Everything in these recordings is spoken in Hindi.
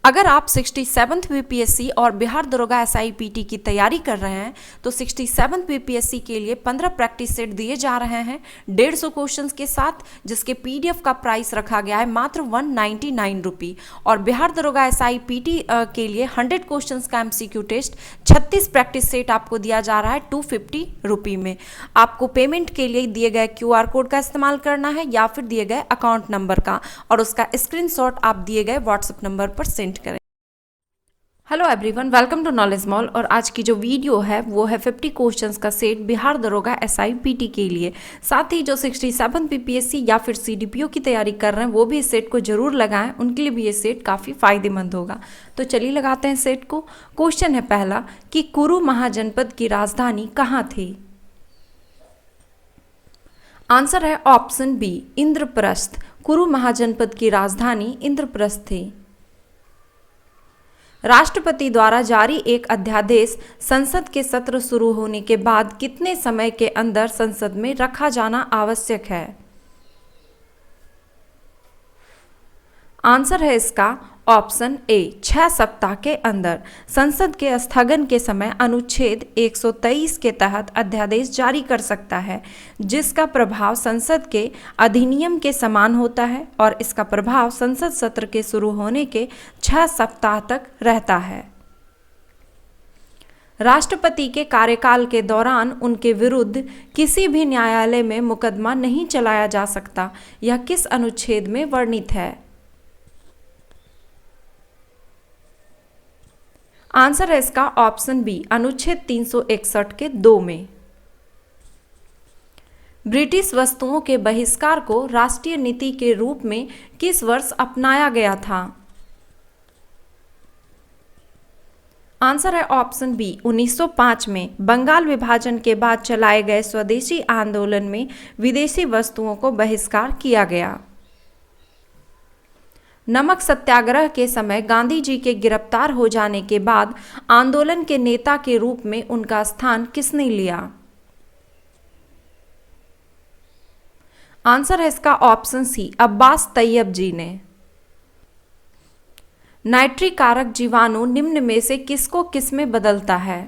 अगर आप 67th बीपीएससी और बिहार दरोगा एसआईपीटी की तैयारी कर रहे हैं तो 67th बीपीएससी के लिए 15 प्रैक्टिस सेट दिए जा रहे हैं 150 क्वेश्चंस के साथ, जिसके पीडीएफ का प्राइस रखा गया है मात्र 199 रुपी। और बिहार दरोगा एसआईपीटी के लिए 100 क्वेश्चंस का एमसीक्यू टेस्ट 36 प्रैक्टिस सेट आपको दिया जा रहा है 250 रुपी में। आपको पेमेंट के लिए दिए गए क्यूआर कोड का इस्तेमाल करना है या फिर दिए गए अकाउंट नंबर का, और उसका स्क्रीनशॉट आप दिए गए व्हाट्सएप नंबर पर सेंड करें। Hello everyone, welcome to knowledge mall. और आज की जो वीडियो है वो है 50 क्वेश्चंस का सेट बिहार दरोगा एसआईपीटी के लिए। साथ ही जो 67 बीपीएससी या फिर सीडीपीओ की तैयारी कर रहे हैं वो भी इस सेट को जरूर लगाएं, उनके लिए भी ये सेट काफ़ी फायदेमंद होगा। तो चलिए लगाते हैं सेट को। क्वेश्चन है पहला कि कुरु महाजनपद की राजधानी कहाँ थी। आंसर है ऑप्शन बी, इंद्रप्रस्थ। कुरु महाजनपद की राजधानी इंद्रप्रस्थ थी। राष्ट्रपति द्वारा जारी एक अध्यादेश संसद के सत्र शुरू होने के बाद कितने समय के अंदर संसद में रखा जाना आवश्यक है। आंसर है इसका ऑप्शन ए, 6 सप्ताह के अंदर। संसद के स्थगन के समय अनुच्छेद 123 के तहत अध्यादेश जारी कर सकता है, जिसका प्रभाव संसद के अधिनियम के समान होता है और इसका प्रभाव संसद सत्र के शुरू होने के 6 सप्ताह तक रहता है। राष्ट्रपति के कार्यकाल के दौरान उनके विरुद्ध किसी भी न्यायालय में मुकदमा नहीं चलाया जा सकता। यह किस अनुच्छेद में वर्णित है। आंसर है इसका ऑप्शन बी, अनुच्छेद 361 के 2 में। ब्रिटिश वस्तुओं के बहिष्कार को राष्ट्रीय नीति के रूप में किस वर्ष अपनाया गया था। आंसर है ऑप्शन बी, 1905 में। बंगाल विभाजन के बाद चलाए गए स्वदेशी आंदोलन में विदेशी वस्तुओं को बहिष्कार किया गया। नमक सत्याग्रह के समय गांधी जी के गिरफ्तार हो जाने के बाद आंदोलन के नेता के रूप में उनका स्थान किसने लिया। आंसर है इसका ऑप्शन सी, अब्बास तैयब जी ने। नाइट्रिक कारक जीवाणु निम्न में से किसको किस में बदलता है।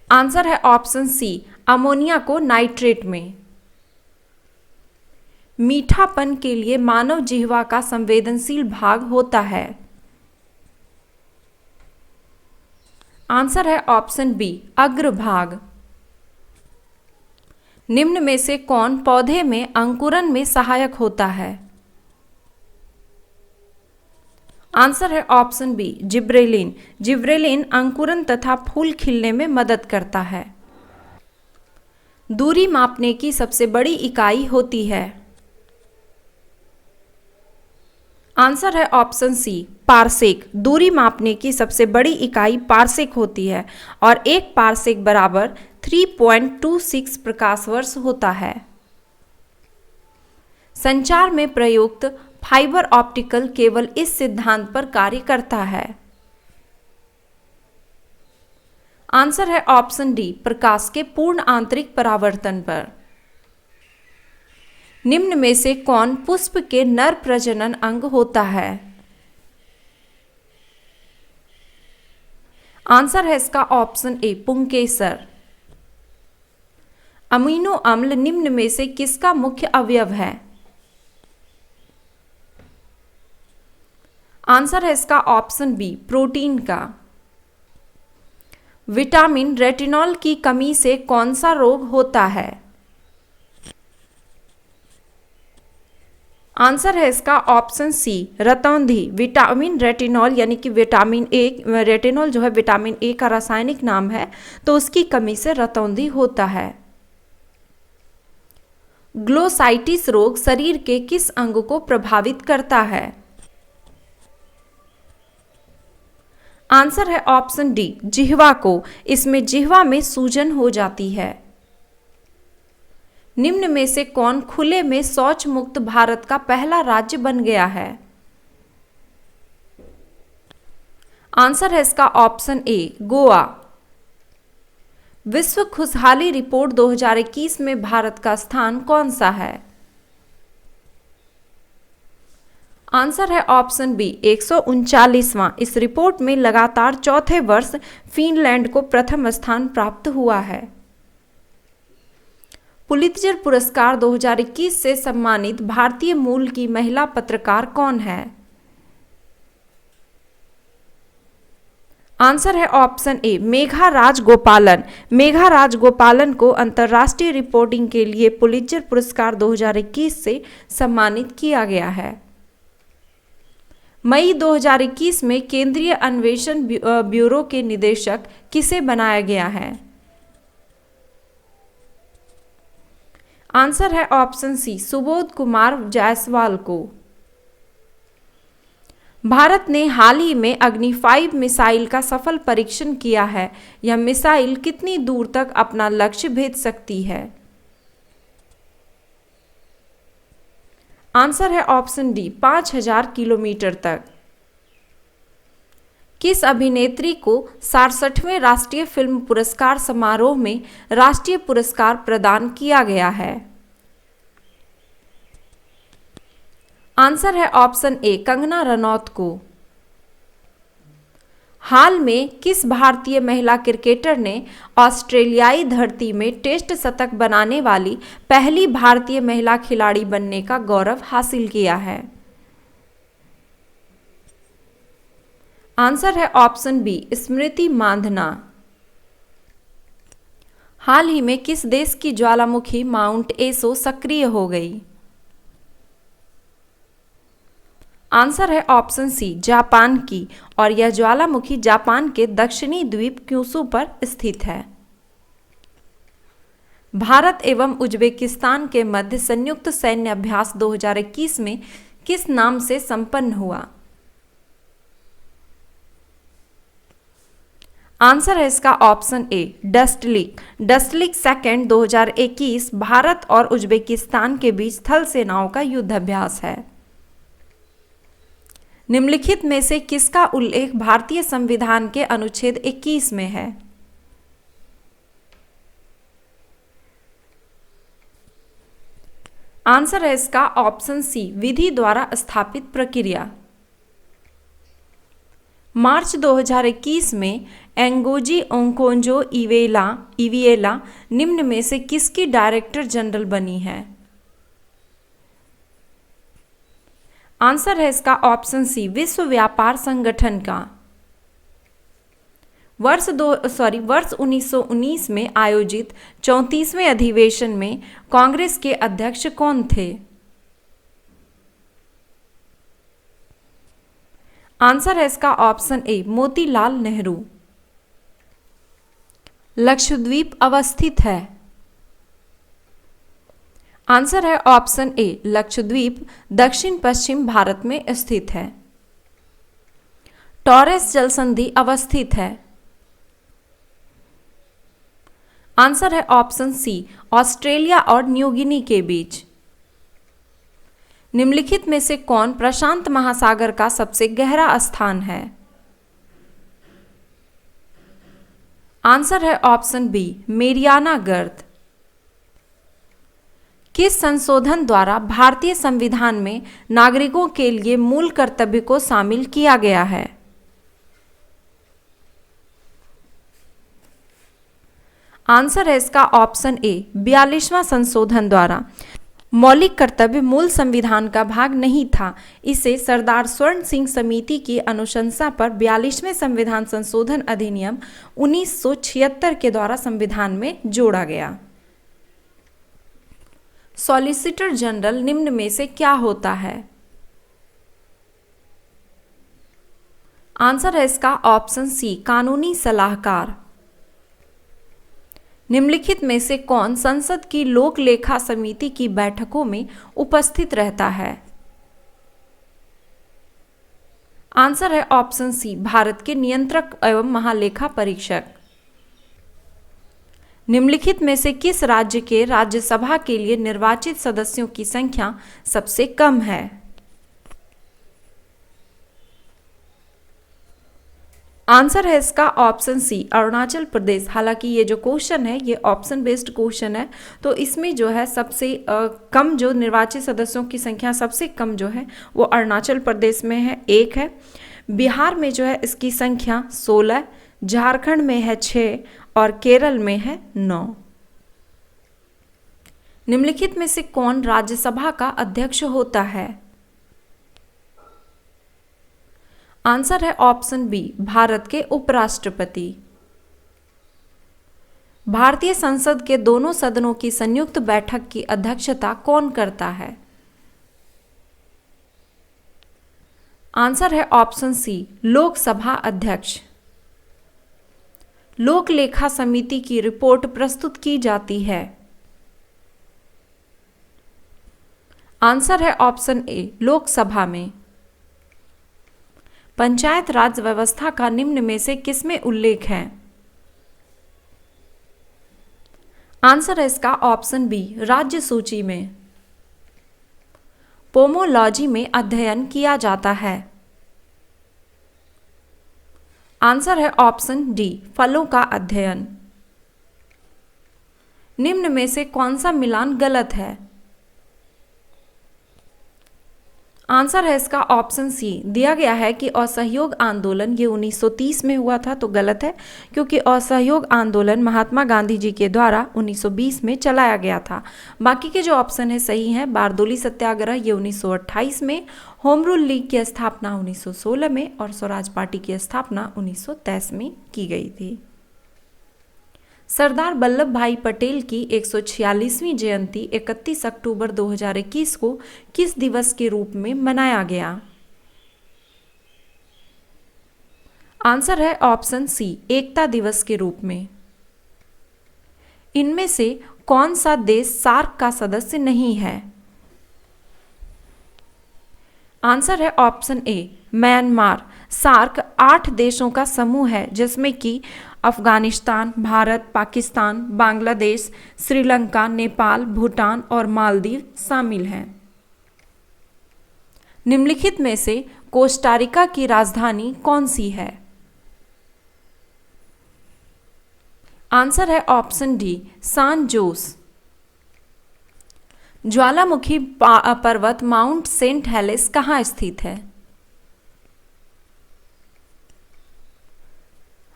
आंसर है ऑप्शन सी, अमोनिया को नाइट्रेट में। मीठापन के लिए मानव जिह्वा का संवेदनशील भाग होता है। आंसर है ऑप्शन बी, अग्रभाग। निम्न में से कौन पौधे में अंकुरन में सहायक होता है। आंसर है ऑप्शन बी, जिब्रेलिन। जिब्रेलिन अंकुरन तथा फूल खिलने में मदद करता है। दूरी मापने की सबसे बड़ी इकाई होती है। आंसर है ऑप्शन सी, पारसेक। दूरी मापने की सबसे बड़ी इकाई पारसेक होती है और एक पारसेक बराबर 3.26 प्रकाश वर्ष होता है। संचार में प्रयुक्त फाइबर ऑप्टिकल केवल इस सिद्धांत पर कार्य करता है। आंसर है ऑप्शन डी, प्रकाश के पूर्ण आंतरिक परावर्तन पर। निम्न में से कौन पुष्प के नर प्रजनन अंग होता है। आंसर है इसका ऑप्शन ए, पुंकेसर। अमीनो अम्ल निम्न में से किसका मुख्य अवयव है। आंसर है इसका ऑप्शन बी, प्रोटीन का। विटामिन रेटिनॉल की कमी से कौन सा रोग होता है। आंसर है इसका ऑप्शन सी, रतौंधी। विटामिन रेटिनॉल यानी कि विटामिन ए, रेटिनॉल जो है विटामिन ए का रासायनिक नाम है, तो उसकी कमी से रतौंधी होता है। ग्लोसाइटिस रोग शरीर के किस अंग को प्रभावित करता है। आंसर है ऑप्शन डी, जिह्वा को। इसमें जिह्वा में सूजन हो जाती है। निम्न में से कौन खुले में शौच मुक्त भारत का पहला राज्य बन गया है। आंसर है इसका ऑप्शन ए, गोवा। विश्व खुशहाली रिपोर्ट 2021 में भारत का स्थान कौन सा है। आंसर है ऑप्शन बी 139वां। इस रिपोर्ट में लगातार चौथे वर्ष फिनलैंड को प्रथम स्थान प्राप्त हुआ है। पुलित्जर पुरस्कार 2021 से सम्मानित भारतीय मूल की महिला पत्रकार कौन है? आंसर है ऑप्शन ए मेघा राजगोपालन। मेघा राजगोपालन को अंतर्राष्ट्रीय रिपोर्टिंग के लिए पुलित्जर पुरस्कार 2021 से सम्मानित किया गया है। मई 2021 में केंद्रीय अन्वेषण ब्यूरो के निदेशक किसे बनाया गया है? आंसर है ऑप्शन सी सुबोध कुमार जायसवाल को। भारत ने हाल ही में अग्नि 5 मिसाइल का सफल परीक्षण किया है। यह मिसाइल कितनी दूर तक अपना लक्ष्य भेज सकती है? आंसर है ऑप्शन डी 5000 किलोमीटर तक। किस अभिनेत्री को 67वें राष्ट्रीय फिल्म पुरस्कार समारोह में राष्ट्रीय पुरस्कार प्रदान किया गया है? आंसर है ऑप्शन ए कंगना रनौत को। हाल में किस भारतीय महिला क्रिकेटर ने ऑस्ट्रेलियाई धरती में टेस्ट शतक बनाने वाली पहली भारतीय महिला खिलाड़ी बनने का गौरव हासिल किया है? आंसर है ऑप्शन बी स्मृति मांधना। हाल ही में किस देश की ज्वालामुखी माउंट एसो सक्रिय हो गई? आंसर है ऑप्शन सी जापान की, और यह ज्वालामुखी जापान के दक्षिणी द्वीप क्यूशू पर स्थित है। भारत एवं उज्बेकिस्तान के मध्य संयुक्त सैन्य अभ्यास 2021 में किस नाम से संपन्न हुआ? आंसर है इसका ऑप्शन ए डस्टलिक। डस्टलिक सेकेंड 2021 भारत और उज्बेकिस्तान के बीच थल सेनाओं का युद्धाभ्यास है। निम्नलिखित में से किसका उल्लेख भारतीय संविधान के अनुच्छेद 21 में है? आंसर है इसका ऑप्शन सी विधि द्वारा स्थापित प्रक्रिया। मार्च 2021 में एंगोजी ओंकोंजो इविएला निम्न में से किसकी डायरेक्टर जनरल बनी है? आंसर है इसका ऑप्शन सी विश्व व्यापार संगठन का। वर्ष 1919 में आयोजित 34वें अधिवेशन में कांग्रेस के अध्यक्ष कौन थे? आंसर है इसका ऑप्शन ए मोतीलाल नेहरू। लक्षद्वीप अवस्थित है? आंसर है ऑप्शन ए लक्षद्वीप दक्षिण पश्चिम भारत में स्थित है। टॉरेस जल संधि अवस्थित है? आंसर है ऑप्शन सी ऑस्ट्रेलिया और न्यू गिनी के बीच। निम्नलिखित में से कौन प्रशांत महासागर का सबसे गहरा स्थान है? आंसर है ऑप्शन बी मेरियाना गर्त। किस संशोधन द्वारा भारतीय संविधान में नागरिकों के लिए मूल कर्तव्य को शामिल किया गया है? आंसर है इसका ऑप्शन ए 42वां संशोधन द्वारा। मौलिक कर्तव्य मूल संविधान का भाग नहीं था। इसे सरदार स्वर्ण सिंह समिति की अनुशंसा पर 42वें संविधान संशोधन अधिनियम 1976 के द्वारा संविधान में जोड़ा गया। सॉलिसिटर जनरल निम्न में से क्या होता है? आंसर है इसका ऑप्शन सी कानूनी सलाहकार। निम्नलिखित में से कौन संसद की लोक लेखा समिति की बैठकों में उपस्थित रहता है? आंसर है ऑप्शन सी भारत के नियंत्रक एवं महालेखा परीक्षक। निम्नलिखित में से किस राज्य के राज्यसभा के लिए निर्वाचित सदस्यों की संख्या सबसे कम है? आंसर है इसका ऑप्शन सी अरुणाचल प्रदेश। हालांकि ये जो क्वेश्चन है ये ऑप्शन बेस्ड क्वेश्चन है, तो इसमें जो है सबसे कम जो निर्वाचित सदस्यों की संख्या सबसे कम जो है वो अरुणाचल प्रदेश में है, 1 है। बिहार में जो है इसकी संख्या 16, झारखंड में है 6 और केरल में है 9। निम्नलिखित में से कौन राज्यसभा का अध्यक्ष होता है? आंसर है ऑप्शन बी भारत के उपराष्ट्रपति। भारतीय संसद के दोनों सदनों की संयुक्त बैठक की अध्यक्षता कौन करता है? आंसर है ऑप्शन सी लोकसभा अध्यक्ष। लोक लेखा समिति की रिपोर्ट प्रस्तुत की जाती है। आंसर है ऑप्शन ए लोकसभा में। पंचायत राज व्यवस्था का निम्न में से किसमें उल्लेख है? आंसर है इसका ऑप्शन बी राज्य सूची में। पोमोलॉजी में अध्ययन किया जाता है। आंसर है ऑप्शन डी फलों का अध्ययन। निम्न में से कौन सा मिलान गलत है? आंसर है इसका ऑप्शन सी दिया गया है कि असहयोग आंदोलन ये 1930 में हुआ था, तो गलत है क्योंकि असहयोग आंदोलन महात्मा गांधी जी के द्वारा 1920 में चलाया गया था। बाकी के जो ऑप्शन है सही है। बारदोली सत्याग्रह ये 1928 में, होम रूल लीग की स्थापना 1916 में और स्वराज पार्टी की स्थापना 1923 में की गई थी। सरदार वल्लभ भाई पटेल की 146वीं जयंती 31 अक्टूबर 2021 को किस दिवस के रूप में मनाया गया? आंसर है ऑप्शन सी एकता दिवस के रूप में। इनमें से कौन सा देश सार्क का सदस्य नहीं है? आंसर है ऑप्शन ए म्यांमार। सार्क 8 देशों का समूह है जिसमें कि अफगानिस्तान, भारत, पाकिस्तान, बांग्लादेश, श्रीलंका, नेपाल, भूटान और मालदीव शामिल हैं। निम्नलिखित में से कोस्टारिका की राजधानी कौन सी है? आंसर है ऑप्शन डी सान जोस। ज्वालामुखी पर्वत माउंट सेंट हेलेस कहाँ स्थित है?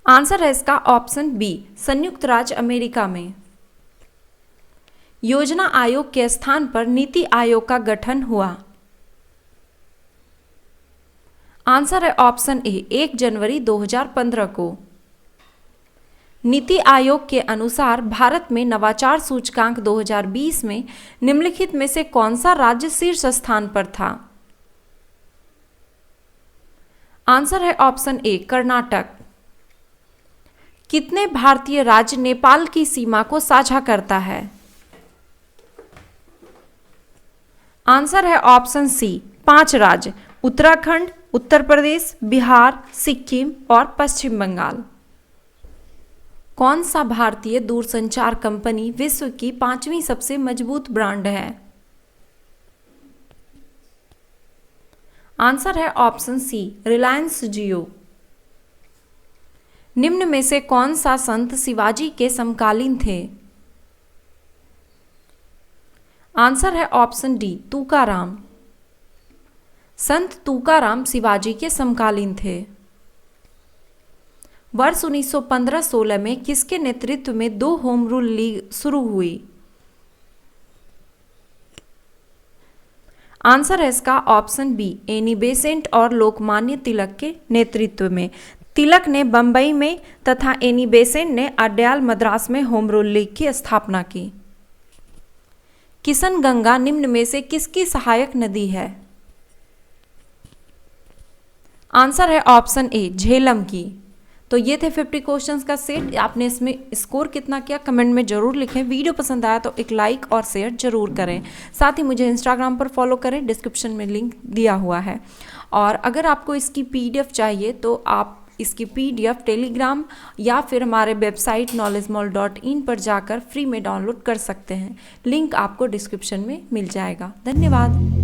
आंसर है इसका ऑप्शन बी संयुक्त राज्य अमेरिका में। योजना आयोग के स्थान पर नीति आयोग का गठन हुआ। आंसर है ऑप्शन ए 1 जनवरी 2015 को। नीति आयोग के अनुसार भारत में नवाचार सूचकांक 2020 में निम्नलिखित में से कौन सा राज्य शीर्ष स्थान पर था? आंसर है ऑप्शन ए कर्नाटक। कितने भारतीय राज्य नेपाल की सीमा को साझा करता है? आंसर है ऑप्शन सी 5 राज्य उत्तराखंड, उत्तर प्रदेश, बिहार, सिक्किम और पश्चिम बंगाल। कौन सा भारतीय दूरसंचार कंपनी विश्व की 5वीं सबसे मजबूत ब्रांड है? आंसर है ऑप्शन सी रिलायंस जियो। निम्न में से कौन सा संत शिवाजी के समकालीन थे? आंसर है ऑप्शन डी तुकाराम। संत तुकाराम शिवाजी के समकालीन थे। वर्ष 1915-16 में किसके नेतृत्व में 2 होम रूल लीग शुरू हुई? आंसर है इसका ऑप्शन बी एनी बेसेंट और लोकमान्य तिलक के नेतृत्व में। तिलक ने बंबई में तथा एनी बेसेंट ने अडयाल मद्रास में होम रूल लीग की स्थापना की। किशनगंगा निम्न में से किसकी सहायक नदी है? आंसर है ऑप्शन ए झेलम की। तो ये थे 50 क्वेश्चंस का सेट। आपने इसमें स्कोर कितना किया कमेंट में जरूर लिखें। वीडियो पसंद आया तो एक लाइक और शेयर जरूर करें। साथ ही मुझे इंस्टाग्राम पर फॉलो करें, डिस्क्रिप्शन में लिंक दिया हुआ है। और अगर आपको इसकी PDF चाहिए तो आप इसकी PDF टेलीग्राम या फिर हमारे वेबसाइट knowledgemall.in पर जाकर फ्री में डाउनलोड कर सकते हैं। लिंक आपको डिस्क्रिप्शन में मिल जाएगा। धन्यवाद।